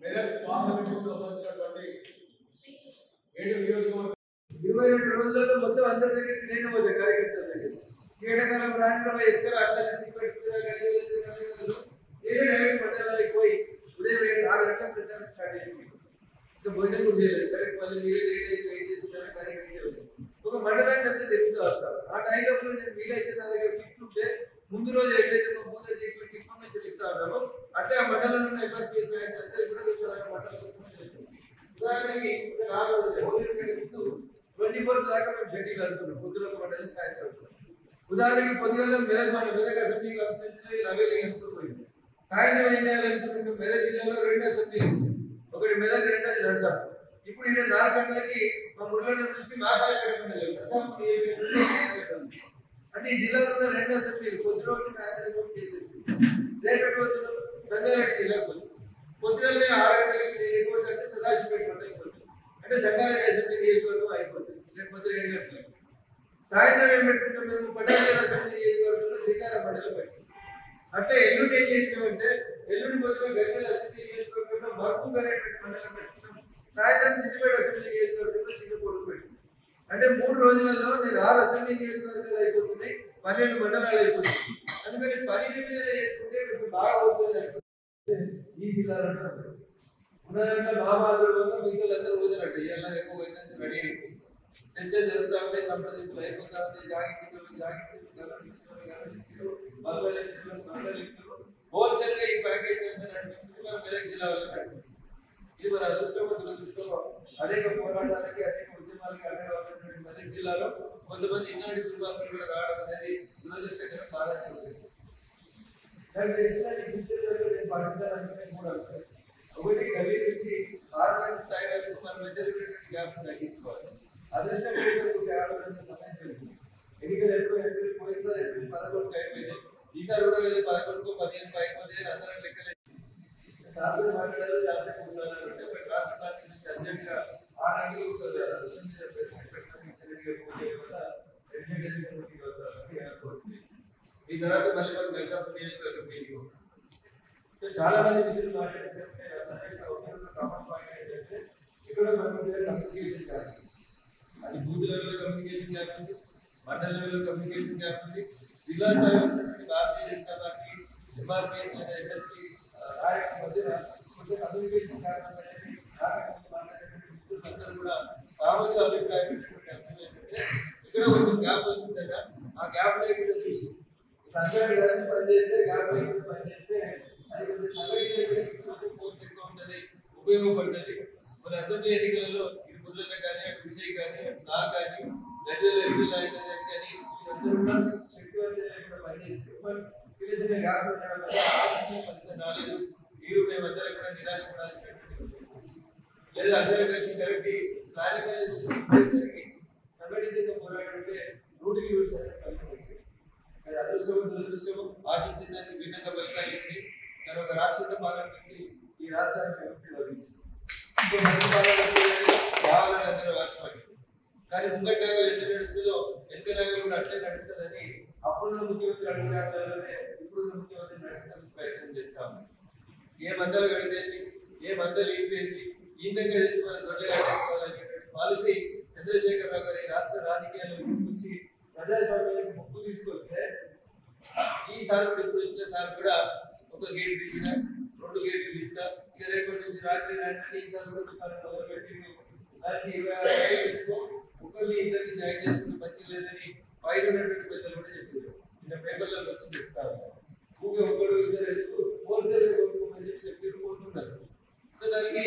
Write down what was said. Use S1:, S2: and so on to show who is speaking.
S1: మెదక్ పార్లమెంటుకు సంబంధించినటువంటి 7 నియోజకవర్గాలు
S2: 22 రోజుల్లో మొత్తం అందరి దగ్గరికి నేను పోతే కార్యకర్తల దగ్గర కీటకాలం రాష్ట్రంలో ఎక్కడ అడ్డలు పెట్టుకున్నారు మండలానికి పోయి ఉదయం 6 గంటలకు ప్రచారం స్టార్ట్ అయింది. ఇంకా భోజనం కూడా చేయలేదు. కరెక్ట్ మళ్ళీ మీరే వెయిట్ చేస్తున్నారు. కార్యక్రమం ఒక మండలాన్ని అంతా తిరుగుతూ వస్తారు. ఆ టైంలో నేను వీలైతే నా దగ్గర తీసుకుంటే ముందు రోజు ఎట్లయితే మా బూత్ అధ్యక్షులకు ఇన్ఫర్మేషన్ ఇస్తా ఉన్నామో అట్లా ఆ మండలంలో ఉన్న ఎఫ్ఆర్పీఎస్ నాయకులంతా కూడా మండలం ఉదాహరణకి ముందు 24 దాకా మేము షెడ్యూల్ అనుకున్నాం. పొద్దున ఒక మండలం సాయంత్రం అనుకున్నాం. ఉదాహరణకి పొద్దుగల మెదక్ అసెంబ్లీ కాన్స్టిట్యూన్సీ అవైలబుల్ అనుకుపోయింది. సాయంత్రం ఏం చేయాలనుకుంటున్నాం? మెదక్ జిల్లాలో 2 అసెంబ్లీ ఒకటి మెదక్, రెండోది నర్సాం. ఇప్పుడు ఇక్కడ 4 గంటలకి మా మురళ నుంచి నాసాలు అంటే ఈ జిల్లాలో ఉన్న 2 అసెంబ్లీలు పొద్దున ఒకటి సాయంత్రం ఒకటి చేసేసి రేపు సంగారెడ్డి జిల్లాకు పొద్దుగలనే 6 గంటలకి ఎక్కువ సదాశివపేట అయిపోతుంది. అంటే సంగారెడ్డి అసెంబ్లీ నియోజకవర్గం అయిపోతుంది. రేపు పొద్దున 7 గంటలకి. సాయంత్రం ఏం పెట్టుకుంటాం? మేము పట్టణ అసెంబ్లీ నియోజకవర్గంలో శ్రీకారం మండలం పెట్టుకుంటాం. అట్లా ఎల్లుండి ఏం చేసినామంటే ఎల్లుండి పొద్దున గజ్వేల్ అసెంబ్లీ నియోజకవర్గంలో మర్పూర్ అనేటువంటి మండలం పెట్టుకున్నాం. సాయంత్రం సిద్దిపేట అసెంబ్లీ నియోజకవర్గంలో చిన్నపూడికి పెట్టుకున్నాం. అంటే 3 రోజులలో నేను 6 అసెంబ్లీ నియోజకవర్గాలు అయిపోతున్నాయి, 12 మండలాలు అయిపోతున్నాయి. అందుకని 12 మీద చేసుకుంటే కొంచెం బాగా అవుతుంది. ఈ జిల్లాలో ఉన్నదంటే మహాబాదులు మిగతాలందరూ పోతున్నట్టు ఇలా ఎక్కువ పోయిందని రెడీ అయిపోయింది. చర్చ జరుగుతూ ఉంటాయి, సంప్రదింపులు అయిపోతా ఉంటాయి. హోల్సేల్ గా ఈ ప్యాకేజ్ అంతా నడిపిస్తుంది మన మెదక్ జిల్లా వల్ల నడిపిస్తుంది. ఇది మన అదృష్టమో దురదృష్టమో అనేక పోరాటాలకి అనేక ఉద్యమాలకి అడ్డమైనటువంటి మెదక్ జిల్లాలో కొంతమంది ఇలాంటి దుర్మార్గులు కూడా రావడం అనేది దురదృష్టకరం, బాధాకరం. ఒకటి గల్లీ నుంచి పార్లమెంట్ స్థాయి వరకు మన మధ్య గ్యాప్ తగ్గించుకోవాలి. అదృష్టం సమయం జరిగింది. ఎన్నికలు ఎక్కువ ఏప్రిల్ పోయినసారి ఏప్రిల్ 11కి అయిపోయినాయి. ఈసారి కూడా 11కో 15కో అయిపోతే అందరం లెక్కలేదు. మాట్లాడారు రాష్ట్ర పార్టీ నుంచి అర్జెంట్గా 6 ఈ తర్వాత మళ్ళీ మాకు నర్సాపూర్ నియోజకవర్గం మీటింగ్. చాలా మంది మిత్రులు మాట్లాడితే ఇక్కడ మన కమ్యూనికేషన్ గ్యాప్, అది బూత్ లెవెల్లో కమ్యూనికేషన్ గ్యాప్ ఉంది, మండల లెవెల్లో కమ్యూనికేషన్ గ్యాప్ ఉంది. జిల్లా స్థాయిలో Bharatiya Janata party MRPS SSP మధ్యన కొంచెం కమ్యూనికేషన్ గ్యాప్ అనేది అందరూ కూడా కామన్గా అభిప్రాయం ఏంటంటే ఇక్కడ కొంచెం గ్యాప్ వస్తుందట. ఆ గ్యాప్ లేకుండా చూసి అందరూ కలిసి పనిచేస్తే గ్యాప్ లేకుండా పనిచేస్తే అది కొంచెం సంఘటన ఫోర్స్ ఎక్కువ ఉంటుంది, ఉపయోగపడుతుంది. మన అసెంబ్లీ ఎన్నికలలో ఇటు ముద్రన్న కానీ అటు విజయ్ కానీ నాకు కానీ గజ్వేల్ రెడ్డి నాయకులు కానీ వీళ్ళందరూ కూడా శక్తివంతంగా పనిచేస్తే చిన్న చిన్న గ్యాప్ ఉండడం వల్ల ఫలితం రాలేదు. మీరు మేమందరం కూడా నిరాశ పడాల్సినటువంటి లేదా అందరూ కలిసి కరెక్ట్ ప్లానింగ్ అనేది సంఘటితంగా పోరాడుంటే 100% అది అదృష్టమో దురదృష్టమో ఆశించిన దానికి భిన్నంగా ఫలితాలు ఇచ్చి తన ఒక రాక్షస పాలన నుంచి ఈ రాష్ట్రానికి విముక్తి లభించింది. కావాలని అందరూ ఆశపడి కానీ ముంగటి నాగలు ఎట్లా నడుస్తుందో వెనక నాగలు కూడా అట్లే నడుస్తుందని అప్పుడున్న ముఖ్యమంత్రి అడుగులోనే ఇప్పుడున్న ముఖ్యమంత్రి నడుస్తానికి ప్రయత్నం చేస్తా ఉన్నాం. ఏ మందలు గడిపేది, ఏ మందలు అయిపోయింది, ఈ విధంగా తెచ్చి మనం దొడ్డగా చేసుకోవాలనేటువంటి పాలసీ చంద్రశేఖరరావు గారి రాష్ట్ర రాజకీయాల్లో తీసుకొచ్చి ప్రజాస్వామ్యానికి ముప్పు తీసుకొస్తే ఈసారి కూడా ఇప్పుడు వచ్చిన సార్ కూడా ఒక గేట్ తీసిన 2 గేట్లు తీస్తా, ఇక రేపటి నుంచి రాత్రి ఈసారి కూడా దుకాణం మొదలుపెట్టి దానికి 26 తెచ్చుకో, ఒకరిని ఇద్దరిని జాయిన్ చేసుకుంటే మంచి లేదని పైన ఉన్నటువంటి పెద్దలు కూడా చెప్పారు. నిన్న పేపర్లో వచ్చి చెప్తా ఉన్నారు. ఊకే ఒకడు ఇద్దరు హోల్సేల్ కొనుక్కోమని చెప్పి కోరుకున్నారు. సో దానికి